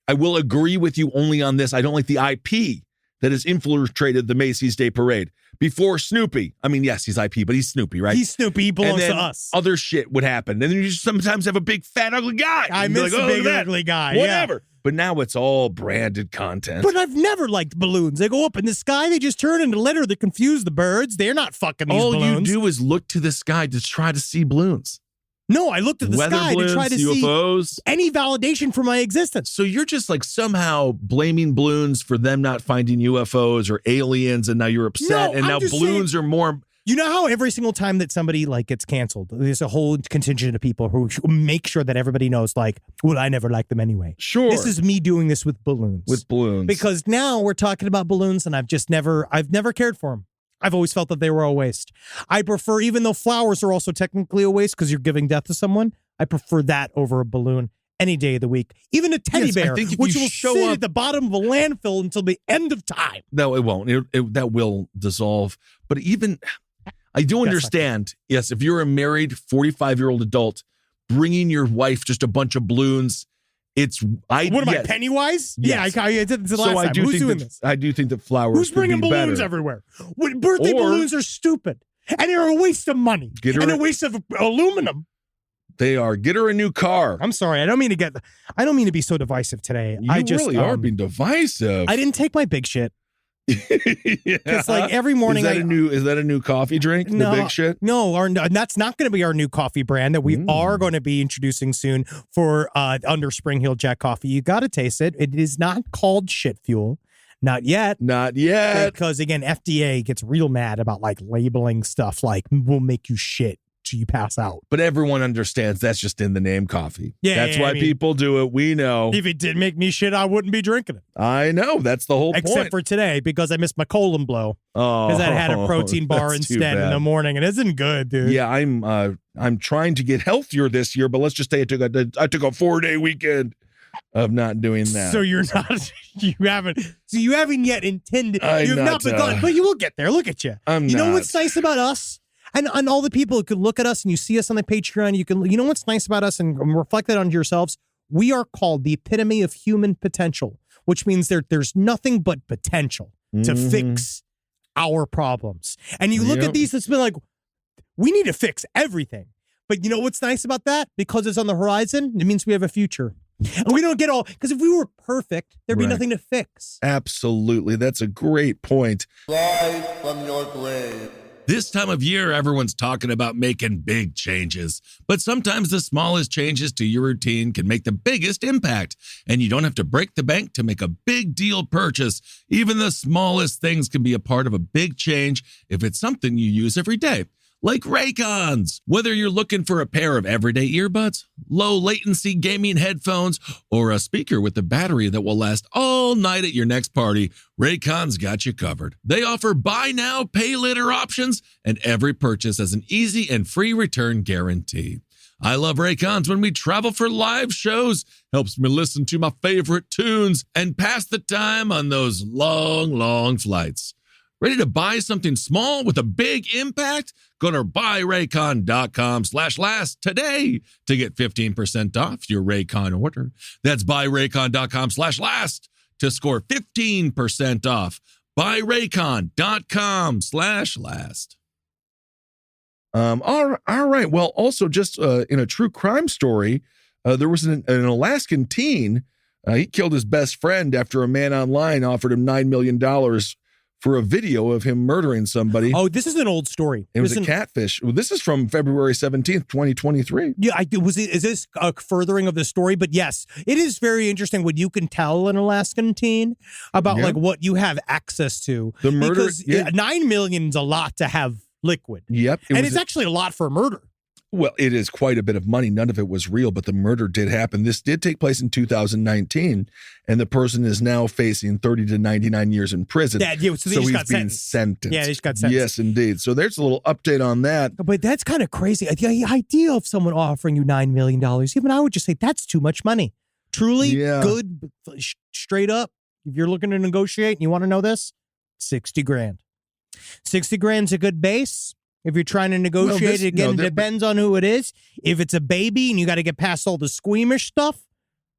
I will agree with you only on this. I don't like the IP that has infiltrated the Macy's Day Parade. Before Snoopy, I mean, yes, he's IP, but he's Snoopy, right? He's Snoopy. He belongs and then to us. Other shit would happen. And then you just sometimes have a big, fat, ugly guy. I You'd be miss like, the "Oh, big look at that." ugly guy. Whatever. Yeah. But now it's all branded content. But I've never liked balloons. They go up in the sky. They just turn into litter that confuse the birds. They're not fucking these all balloons. you do is look to the sky to try to see balloons. No, I looked at the Weather sky balloons, to try to UFOs. see any validation for my existence. So you're just like somehow blaming balloons for them not finding UFOs or aliens, and now you're upset, No, and I'm now just balloons are more. You know how every single time that somebody like gets canceled, there's a whole contingent of people who make sure that everybody knows, like, well, I never liked them anyway. Sure. This is me doing this with balloons. With balloons. Because now we're talking about balloons, and I've never cared for them. I've always felt that they were a waste. I prefer, even though flowers are also technically a waste because you're giving death to someone, I prefer that over a balloon any day of the week. Even a teddy Yes, I bear, think if which you will show sit up- at the bottom of a landfill until the end of time. No, it won't. That will dissolve. But even, I do understand, yes, if you're a married 45-year-old adult, bringing your wife just a bunch of balloons, What am I, Pennywise? Yes. Yeah, I did this the So last time. Who's doing this? I do think that flowers Who's could bringing be balloons better. everywhere? Birthday Or- balloons are stupid. And they're a waste of money. Get her And a a- waste of aluminum. They are. Get her a new car. I'm sorry. I don't mean to be so divisive today. You I just really are being divisive. I didn't take my big shit. Because like every morning is that a new coffee drink? The big shit? No, and that's not going to be our new coffee brand that we are going to be introducing soon for under Spring Hill Jack Coffee. You got to taste it. It is not called shit fuel. Not yet. Not yet. Because again, FDA gets real mad about like labeling stuff like will make you shit till you pass out. But everyone understands that's just in the name coffee. Yeah, That's yeah, why I mean- people do it. We know. If it did make me shit, I wouldn't be drinking it. I know. That's the whole Except point. for today because I missed my colon blow. Oh, Because I had a protein bar that's too instead in bad. the morning, and it isn't good, dude. Yeah, I'm trying to get healthier this year, but let's just say I took a 4-day weekend of not doing that. So you're not, you haven't yet intended, I'm you have not begun, but you will get there. Look at you. You know what's nice about us? And all the people who could look at us and you see us on the Patreon, you know what's nice about us and reflect that onto yourselves? We are called the epitome of human potential, which means there's nothing but potential to fix our problems. And you look at these, it's been like, we need to fix everything. But you know what's nice about that? Because it's on the horizon, it means we have a future. And we don't get all, because if we were perfect, there'd be Right. nothing to fix. Absolutely. That's a great point. Rise from your grave. This time of year, everyone's talking about making big changes. But sometimes the smallest changes to your routine can make the biggest impact. And you don't have to break the bank to make a big deal purchase. Even the smallest things can be a part of a big change if it's something you use every day. Like Raycons. Whether you're looking for a pair of everyday earbuds, low latency gaming headphones, or a speaker with a battery that will last all night at your next party, Raycon's got you covered. They offer buy now, pay later options, and every purchase has an easy and free return guarantee. I love Raycons when we travel for live shows. Helps me listen to my favorite tunes and pass the time on those long flights. Ready to buy something small with a big impact? Go to buyraycon.com/last today to get 15% off your Raycon order. That's buyraycon.com/last to score 15% off. buyraycon.com/last. All right. Well, also just in a true crime story, there was an Alaskan teen. He killed his best friend after a man online offered him $9 million for a video of him murdering somebody. Oh, this is an old story. It was a catfish. Well, this is from February 17th, 2023. Yeah, is this a furthering of the story? But yes, it is very interesting when you can tell an Alaskan teen about like what you have access to. The murder, because $9 million is a lot to have liquid. Yep. And it's actually a lot for a murder. Well, it is quite a bit of money. None of it was real, but the murder did happen. This did take place in 2019, and the person is now facing 30 to 99 years in prison. Yeah, so he's being sentenced. Yeah, he's got sentenced. Yes, indeed. So there's a little update on that. But that's kind of crazy. The idea of someone offering you $9 million, even I would just say that's too much money. Truly good, straight up. If you're looking to negotiate and you want to know this, 60 grand. 60 grand's a good base. If you're trying to negotiate it, again, it depends on who it is. If it's a baby and you got to get past all the squeamish stuff,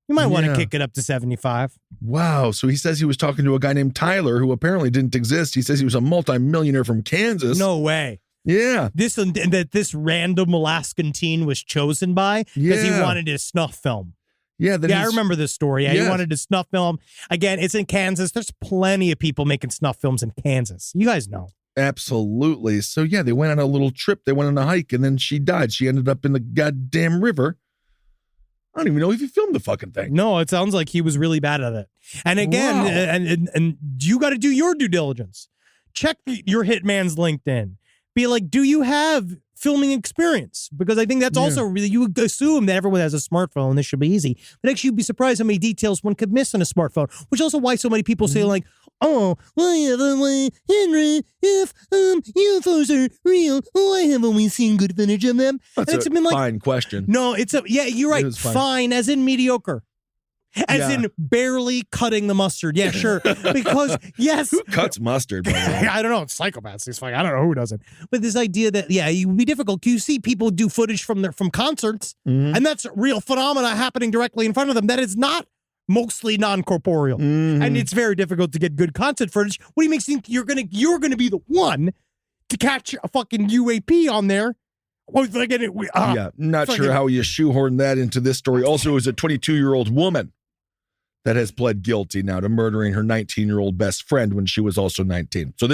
you might want to kick it up to 75. Wow. So he says he was talking to a guy named Tyler who apparently didn't exist. He says he was a multimillionaire from Kansas. No way. Yeah. This random Alaskan teen was chosen by because he wanted his snuff film. Yeah, I remember this story. He wanted to snuff film. Again, it's in Kansas. There's plenty of people making snuff films in Kansas. You guys know. Absolutely. So, yeah, they went on a little trip. They went on a hike, and then she died. She ended up in the goddamn river. I don't even know if he filmed the fucking thing. No, it sounds like he was really bad at it. And again, and you got to do your due diligence. Check your hitman's LinkedIn. Be like, do you have filming experience? Because I think that's also really, you would assume that everyone has a smartphone. This should be easy. But actually, you'd be surprised how many details one could miss on a smartphone, which is also why so many people say like, oh, well, Henry, if UFOs are real, I have always seen good footage of them. That's a fine question. No, you're right. Fine, as in mediocre. As in barely cutting the mustard. Yeah, sure. Because, yes. Who cuts mustard, by the way? I don't know. It's psychopaths. It's like, I don't know who doesn't. But this idea that, it would be difficult. You see people do footage from concerts, and that's real phenomena happening directly in front of them. That is not mostly non-corporeal. And it's very difficult to get good concert footage. What do you think you're gonna be the one to catch a fucking UAP on there? Not sure how you shoehorn that into this story. Also, it was a 22-year-old woman that has pled guilty now to murdering her 19-year-old best friend when she was also 19. So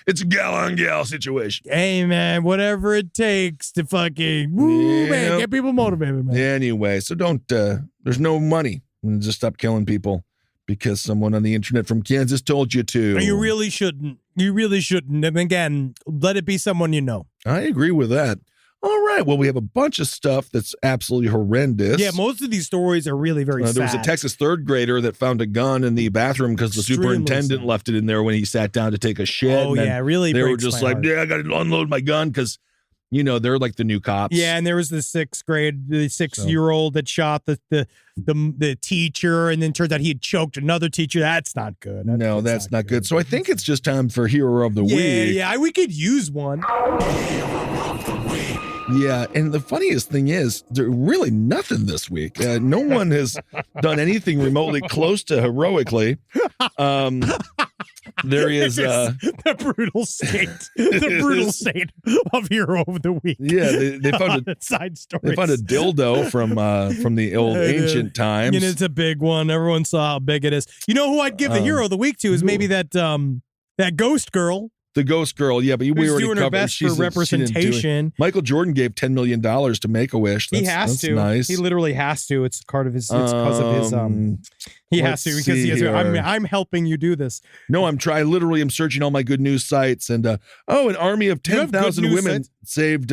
it's a gal-on-gal situation. Hey, man, whatever it takes to fucking, man, get people motivated, man. Anyway, so don't, there's no money. Just stop killing people because someone on the internet from Kansas told you to. You really shouldn't. You really shouldn't. And again, let it be someone you know. I agree with that. All right. Well, we have a bunch of stuff that's absolutely horrendous. Yeah, most of these stories are really very sad. There was a Texas third grader that found a gun in the bathroom because the superintendent left it in there when he sat down to take a shit. Oh, yeah, really. They were just like, I got to unload my gun because, they're like the new cops. Yeah, and there was the 6-year-old that shot the teacher, and then turns out he had choked another teacher. That's not good. That's not good. So I think it's just time for Hero of the Week. Yeah, we could use one. Yeah, and the funniest thing is, there's really nothing this week. No one has done anything remotely close to heroically. There is the brutal state of Hero of the Week. Yeah, they found a side story. They found a dildo from the old ancient times. It's a big one. Everyone saw how big it is. You know who I'd give the Hero of the Week to is maybe that ghost girl. The ghost girl, yeah, but we already doing her best for representation. Michael Jordan gave $10 million to Make-A-Wish. He has to. Nice. He literally has to. It's part of his. It's because of his. He has to because he has. I'm helping you do this. No, I'm trying. Literally, I'm searching all my good news sites, and an army of 10,000 women saved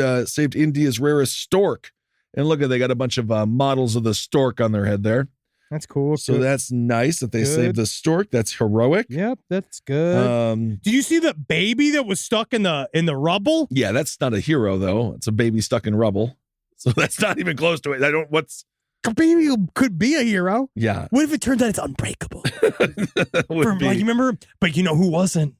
India's rarest stork. And look, they got a bunch of models of the stork on their head there. That's cool. So that's nice that they saved the stork. That's heroic. Yep, that's good. Did you see the baby that was stuck in the rubble? Yeah, that's not a hero though. It's a baby stuck in rubble. So that's not even close to it. A baby could be a hero. Yeah. What if it turns out it's unbreakable? You remember? But you know who wasn't?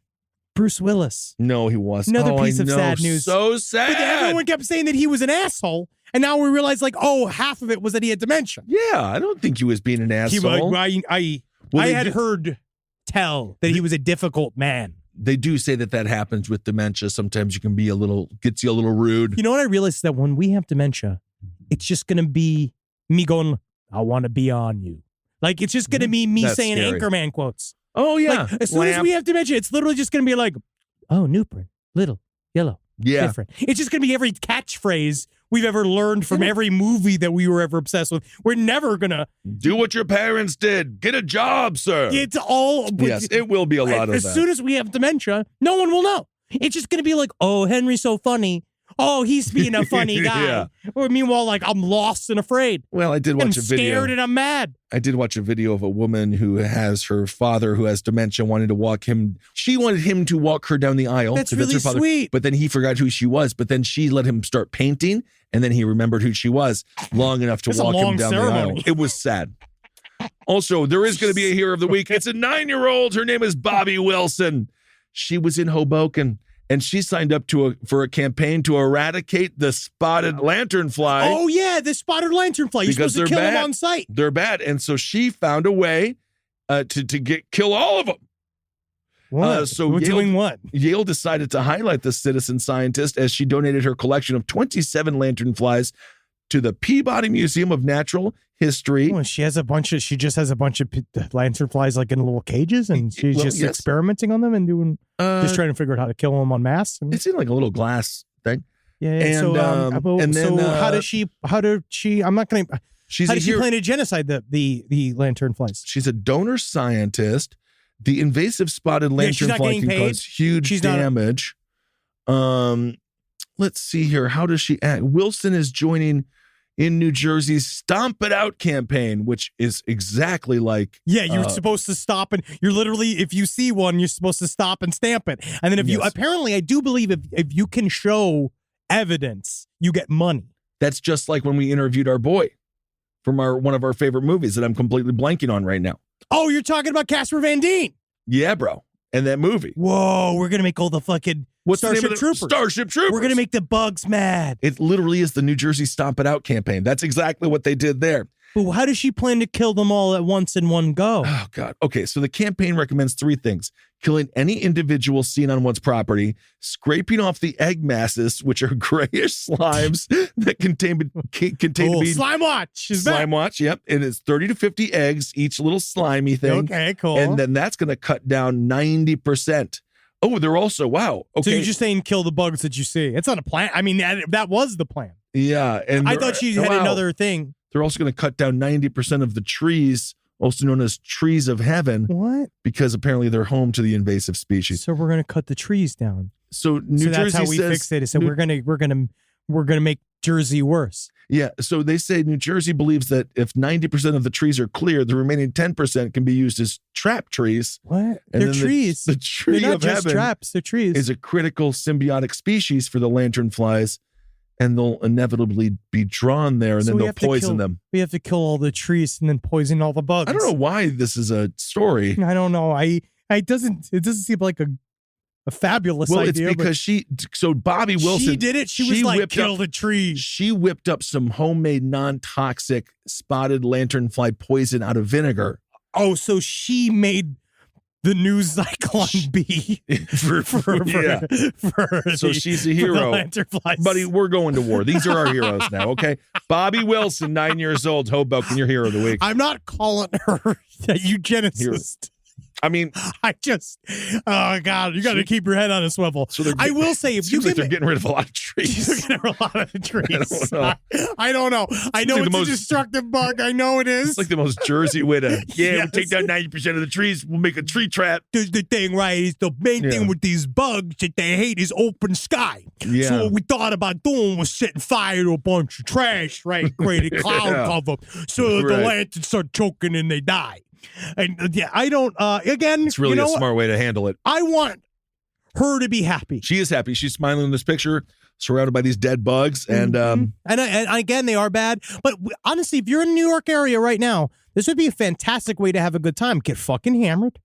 Bruce Willis. No, he wasn't. Another piece of sad news. So sad. But everyone kept saying that he was an asshole. And now we realize, half of it was that he had dementia. Yeah, I don't think he was being an asshole. Well, I they had do- heard tell that he was a difficult man. They do say that happens with dementia. Sometimes you can be gets you a little rude. You know what I realized is that when we have dementia, it's just going to be me going, I want to be on you. Like, it's just going to be me That's saying scary. Anchorman quotes. Oh, yeah. Like, as soon as we have dementia, it's literally just going to be like, oh, new print, little, yellow, Yeah. different. It's just going to be every catchphrase we've ever learned from every movie that we were ever obsessed with. We're never going to. Do what your parents did. Get a job, sir. It's all. Yes, it will be a lot of as that. As soon as we have dementia, no one will know. It's just going to be like, oh, Henry's so funny. Oh, he's being a funny guy. Yeah. Or meanwhile, like, I'm lost and afraid. Well, I did I'm watch a video. scared and I'm mad. I did watch a video of a woman who has her father who has dementia wanting to walk him. She wanted him to walk her down the aisle. That's 'cause really her father. sweet. But then he forgot who she was. But then she let him start painting, and then he remembered who she was long enough to It's a walk him long down the aisle. ceremony. It was sad. Also, there is going to be a hero of the week. It's a 9-year-old. Her name is Bobby Wilson. She was in Hoboken, and she signed up for a campaign to eradicate the spotted lanternfly. Oh, yeah, the spotted lanternfly. You're Because supposed to kill they're him bad. on sight. They're bad, and so she found a way to kill all of them. What? So We're Yale- doing what? Yale decided to highlight the citizen scientist as she donated her collection of 27 lanternflies to the Peabody Museum of Natural History. Well, she just has a bunch of lanternflies like in little cages, and she's Well, just yes. experimenting on them and doing just Uh, trying to figure out how to kill them en masse. And, it's in like a little glass thing. yeah. and, so, and then, how does she? I'm not going to. She's How a did she hero. plan to genocide the lanternflies? She's a donor scientist. The invasive spotted Yeah, she's not lanternfly getting can paid. cause huge She's not- damage. Let's see here. How does she act? Wilson is joining in New Jersey's Stomp It Out campaign, which is exactly like Yeah, you're supposed to stop and you're literally, if you see one, you're supposed to stop and stamp it. And then if you, Yes. apparently, I do believe if you can show evidence, you get money. that's just like when we interviewed our boy from one of our favorite movies that I'm completely blanking on right now. Oh, you're talking about Casper Van Dien. Yeah, bro. And that movie. Whoa, we're going to make all the fucking What's the name Starship of Troopers. Starship Troopers. We're going to make the bugs mad. It literally is the New Jersey Stomp It Out campaign. That's exactly what they did there. But how does she plan to kill them all at once in one go? Oh, God. Okay, so the campaign recommends 3 things. Killing any individual seen on one's property, scraping off the egg masses, which are grayish slimes that contain to be Slime Watch is back. slime watch. Yep. And it's 30 to 50 eggs, each little slimy thing. Okay, cool. And then that's going to cut down 90%. Oh, they're also, wow. Okay. So you're just saying kill the bugs that you see. It's not a plan. I mean, that was the plan. yeah. And I they're- thought she had wow. another thing. They're also going to cut down 90% of the trees, also known as trees of heaven, What? because apparently they're home to the invasive species. So we're gonna cut the trees down. So New so that's Jersey how we says, fixed it. So New- we're gonna make Jersey worse. Yeah, so they say New Jersey believes that if 90% of the trees are clear, the remaining 10% can be used as trap trees. What? And They're then trees. The tree They're not of just heaven traps. They're trees. is a critical symbiotic species for the lanternflies, and they'll inevitably be drawn there, and So then we they'll have to poison kill- them. We have to kill all the trees and then poison all the bugs. I don't know why this is a story. I don't know. It doesn't seem like a fabulous Well, idea. it's because so Bobby but Wilson, she did it. She was like, whipped kill up- the trees. She whipped up some homemade non-toxic spotted lanternfly poison out of vinegar. Oh, so she made the new Zyklon bee Yeah. for So the- she's a for the hero. lanternflies. Buddy, we're going to war. These are our heroes now, okay? Bobby Wilson, 9 years old, Hoboken, your hero of the week. I'm not calling her a eugenicist. I mean, I just, oh God, you got to keep your head on a swivel. so they're, I will say, if you seems like can, they're getting rid of a lot of you're trees. gonna have a lot of trees. I don't know. I know like the it's most- a destructive bug. I know it is. It's like the most Jersey way to, we'll Yes. take down 90% of the trees, we'll make a tree trap. the thing, right? Is the main Yeah. thing with these bugs that they hate is open sky. Yeah. So what we thought about doing was setting fire to a bunch of trash, right? Create a cloud Yeah. cover so that the Right. lanterns start choking and they die. And yeah, I don't. Again, It's really you know a what? smart way to handle it. I want her to be happy. She is happy. She's smiling in this picture, surrounded by these dead bugs. And and again, they are bad. But honestly, if you're in the New York area right now, this would be a fantastic way to have a good time. Get fucking hammered.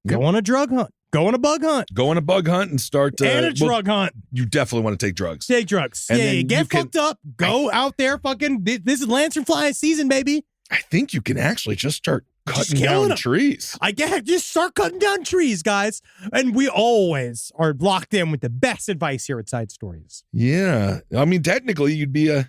Go Yep. on a drug hunt. Go on a bug hunt. go on a bug hunt and start. And a well, drug hunt. you definitely want to take drugs. Take drugs. And Yeah, then you get you can- fucked up. Go out there, fucking. This is lanternfly season, baby. I think you can actually just start Cutting killing down them. trees. I guess just start cutting down trees, guys. And we always are locked in with the best advice here at Side Stories. Yeah. I mean, technically, you'd be a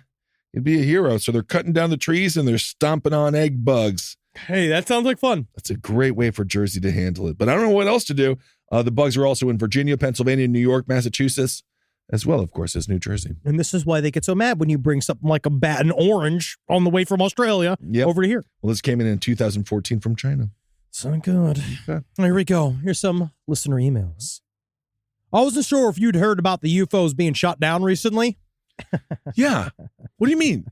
hero. So they're cutting down the trees and they're stomping on egg bugs. Hey, that sounds like fun. That's a great way for Jersey to handle it. But I don't know what else to do. The bugs are also in Virginia, Pennsylvania, New York, Massachusetts, as well, of course, as New Jersey. And this is why they get so mad when you bring something like an orange on the way from Australia over to here. Well, this came in 2014 from China. So good. Okay. Here we go. Here's some listener emails. I wasn't sure if you'd heard about the UFOs being shot down recently. Yeah. What do you mean?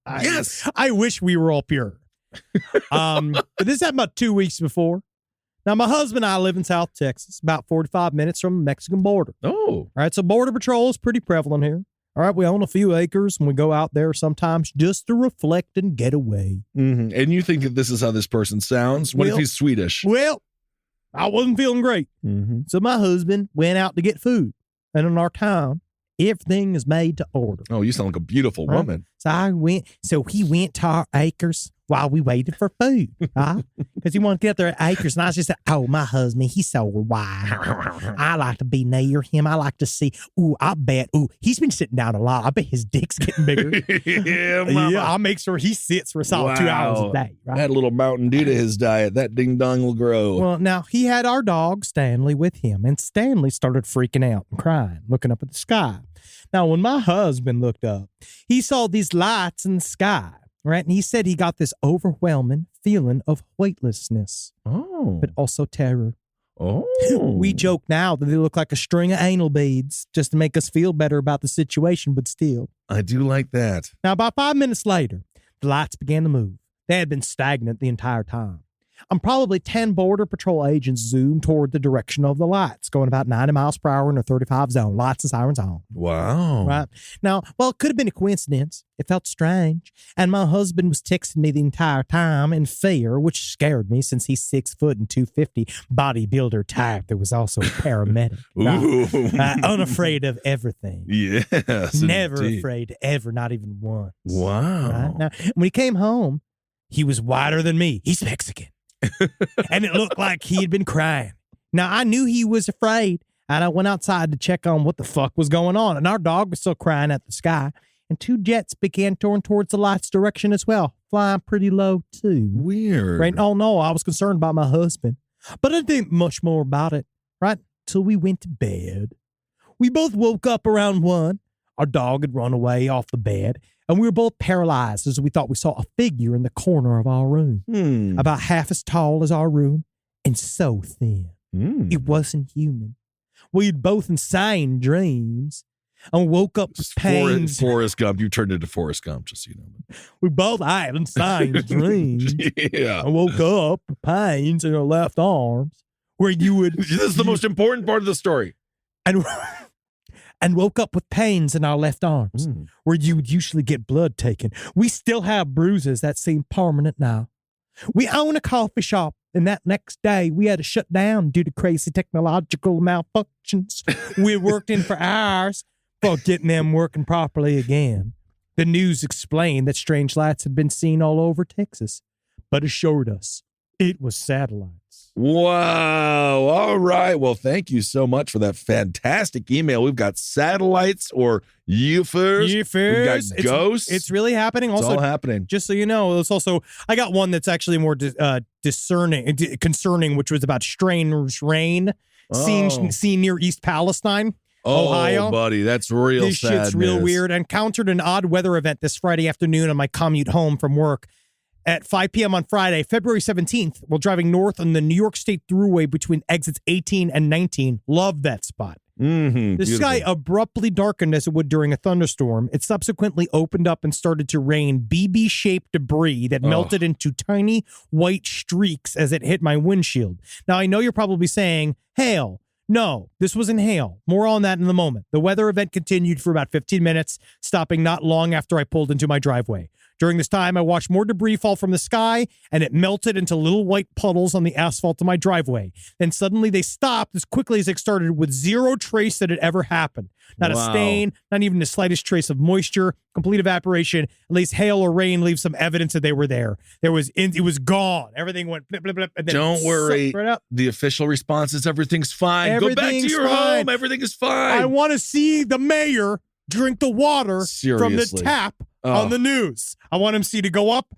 Yes. I wish we were all pure. But this happened about 2 weeks before. Now, my husband and I live in South Texas, about 45 minutes from the Mexican border. Oh. All right, so border patrol is pretty prevalent here. All right, we own a few acres, and we go out there sometimes just to reflect and get away. Mm-hmm. And you think that this is how this person sounds? What if he's Swedish? Well, I wasn't feeling great. Mm-hmm. So my husband went out to get food. And in our town, everything is made to order. Oh, you sound like a beautiful woman. So he went to our acres while we waited for food, right? Because he wanted to get there at acres. And I just said, oh, my husband, he's so wild. I like to be near him. I like to see. He's been sitting down a lot. I bet his dick's getting bigger. Yeah, mama. Yeah, I'll make sure he sits for a solid 2 hours a day. Right? Add a little Mountain Dew to his diet. That ding dong will grow. Well, now he had our dog Stanley with him, and Stanley started freaking out and crying, looking up at the sky. Now, when my husband looked up, he saw these lights in the sky, right? And he said he got this overwhelming feeling of weightlessness, but also terror. Oh. We joke now that they look like a string of anal beads just to make us feel better about the situation, but still. I do like that. Now, about 5 minutes later, the lights began to move. They had been stagnant the entire time. Probably 10 Border Patrol agents zoomed toward the direction of the lights, going about 90 miles per hour in a 35 zone, lights and sirens on. Wow. Right. Now, well, it could have been a coincidence. It felt strange. And my husband was texting me the entire time in fear, which scared me since he's 6 foot and 250 bodybuilder type that was also a paramedic. Right? Unafraid of everything. Yes. Never indeed. afraid, ever, not even once. Wow. Right? Now, when he came home, he was whiter than me. He's Mexican. And it looked like he had been crying. Now, I knew he was afraid, and I went outside to check on what the fuck was going on. And our dog was still crying at the sky. And 2 jets began touring towards the light's direction as well, flying pretty low, too. Weird. Right? Oh, no, I was concerned about my husband. But I didn't think much more about it, right? Till we went to bed. We both woke up around 1. Our dog had run away off the bed. And we were both paralyzed as we thought we saw a figure in the corner of our room, about half as tall as our room and so thin. It wasn't human. We had both insane dreams and woke up with pains. Forrest Gump. You turned into Forrest Gump, just so you know. We both had insane dreams. Yeah. I woke up with pains in our left arms where you would. This is the most important part of the story. And woke up with pains in our left arms, where you would usually get blood taken. We still have bruises that seem permanent now. We own a coffee shop, and that next day we had to shut down due to crazy technological malfunctions. We had worked in for hours for getting them working properly again. The news explained that strange lights had been seen all over Texas, but assured us it was satellites. Wow. All right. Well, thank you so much for that fantastic email. We've got satellites or UFOs. We've got ghosts. It's really happening. It's Also, all happening. just so you know, it's also, I got one that's actually more concerning, which was about strange rain seen near East Palestine, Ohio. Oh, buddy, that's real This sad. shit's real weird. I encountered an odd weather event this Friday afternoon on my commute home from work. At 5 p.m. on Friday, February 17th, while driving north on the New York State Thruway between exits 18 and 19. Love that spot. The sky abruptly darkened as it would during a thunderstorm. It subsequently opened up and started to rain BB-shaped debris that melted into tiny white streaks as it hit my windshield. Now, I know you're probably saying, hail. No, this wasn't hail. More on that in a moment. The weather event continued for about 15 minutes, stopping not long after I pulled into my driveway. During this time, I watched more debris fall from the sky, and it melted into little white puddles on the asphalt of my driveway. Then suddenly they stopped as quickly as it started, with zero trace that it ever happened. Not a stain, not even the slightest trace of moisture, complete evaporation. At least hail or rain leaves some evidence that they were there. It was gone. Everything went blip, blip, blip, and then Don't worry. sucked right up. The official response is everything's fine. Go back to Everything's your fine. home. Everything is fine. I want to see the mayor drink the water from the Seriously. tap on the news. I want him to see to go up.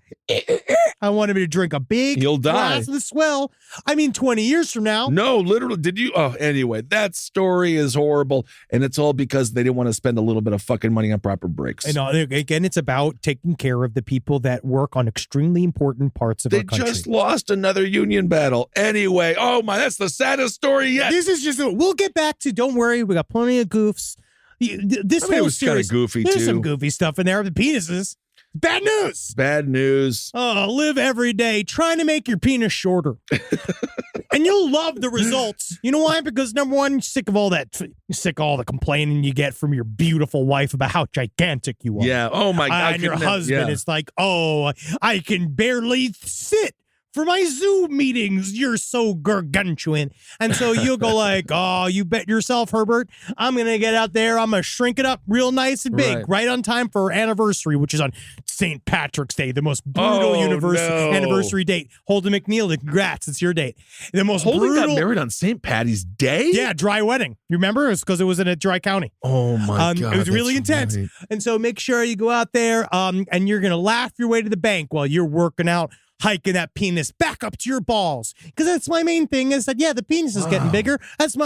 I want him to drink a big He'll die. glass of the swell. I mean, 20 years from now. No, literally. Did you? Oh, anyway, that story is horrible. And it's all because they didn't want to spend a little bit of fucking money on proper breaks. And again, it's about taking care of the people that work on extremely important parts of They our country. just lost another union battle. Anyway, oh my, that's the saddest story yet. This is just, we'll get back to, don't worry, we got plenty of goofs. This I mean, it whole was kinda series, goofy, there's too. some goofy stuff in there. The penises. Bad news. Bad news. Oh, live every day trying to make your penis shorter. And you'll love the results. You know why? Because number one, you're sick of all that, you're sick of all the complaining you get from your beautiful wife about how gigantic you are. Yeah. Oh my God. And your husband is like, oh, I can barely sit for my Zoom meetings. You're so gargantuan. And so you'll go like, oh, you bet yourself, Herbert. I'm going to get out there. I'm going to shrink it up real nice and big, right on time for our anniversary, which is on St. Patrick's Day, the most brutal anniversary date. Holden McNeil, congrats. It's your date. The most Holden brutal. got married on St. Patty's Day? Yeah, dry wedding. You remember? It's because it was in a dry county. Oh my God. It was really that's intense. right. And so make sure you go out there and you're going to laugh your way to the bank while you're working out, hiking that penis back up to your balls. Because that's my main thing is that, yeah, the penis is getting bigger. That's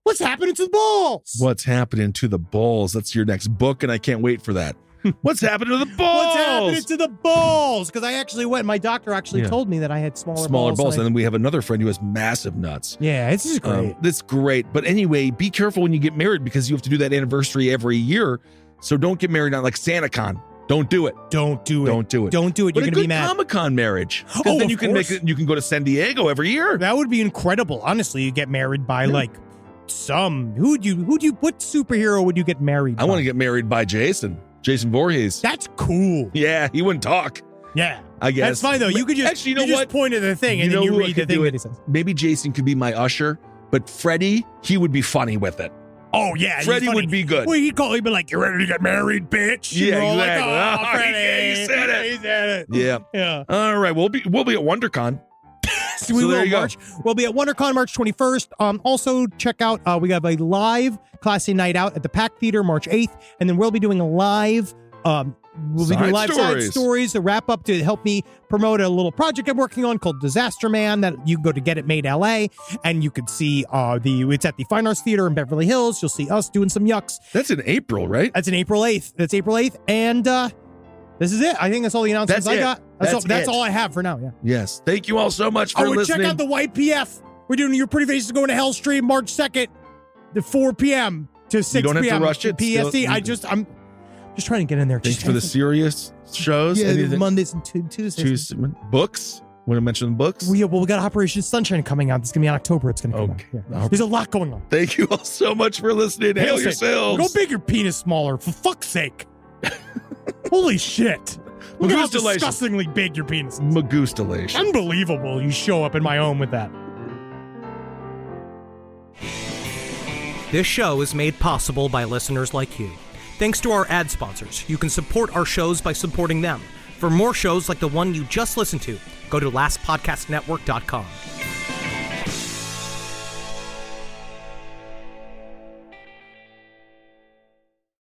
what's happening to the balls? What's happening to the balls? That's your next book, and I can't wait for that. What's happening to the balls? What's happening to the balls? Because I actually went, my doctor actually told me that I had smaller balls. And then we have another friend who has massive nuts. Yeah, it's just great. That's great. But anyway, be careful when you get married because you have to do that anniversary every year. So don't get married on like SantaCon. Don't do it. Don't do it. Don't do it. Don't do it. But You're going to a good be mad. Comic-Con marriage. Oh, Then of you can course. you can go to San Diego every year. That would be incredible. Honestly, you get married by like what superhero would you get married by? I want to get married by Jason Voorhees. That's cool. Yeah, he wouldn't talk. Yeah. I guess. That's fine though. You could just Actually, you know just what? point at the thing and You then know you who read the could thing do that it? he says. Maybe Jason could be my usher, but Freddie, he would be funny with it. Oh yeah, Freddie he's funny. would be good. Well, he'd call. He'd be like, "You ready to get married, bitch?" Yeah, And we're all exactly. Like, Oh, oh, Freddie, yeah, he said it. He said it. Yeah. Yeah. All right, we'll be at WonderCon. So we there will you go. March. We'll be at WonderCon March 21st. Also, check out we have a live Class A night out at the Pack Theater March 8th, and then we'll be doing a live. We'll be doing live side stories to wrap up to help me promote a little project I'm working on called Disaster Man that you can go to Get It Made LA, and you could see it's at the Fine Arts Theater in Beverly Hills. You'll see us doing some yucks. That's in April, right? That's in April 8th. That's April 8th, and this is it. I think that's all the announcements I got. That's all I have for now. Yeah. Yes. Thank you all so much for listening. Check out the YPF. We're doing Your Pretty Faces Going to Hell stream March 2nd, to 4 p.m. to 6 You don't have p.m. to rush it. PST. I'm just trying to get in there. Thanks for the serious shows. Yeah, Anything? Mondays and Tuesdays. Books? Want to mention books? We got Operation Sunshine coming out. It's going to be in October. It's going to come out. Yeah. There's a lot going on. Thank you all so much for listening. Hail yourselves. Go make your penis smaller, for fuck's sake. Holy shit. Look at how Magoostalation. disgustingly big your penis is. Magoostalation. Unbelievable you show up in my home with that. This show is made possible by listeners like you. Thanks to our ad sponsors, you can support our shows by supporting them. For more shows like the one you just listened to, go to lastpodcastnetwork.com.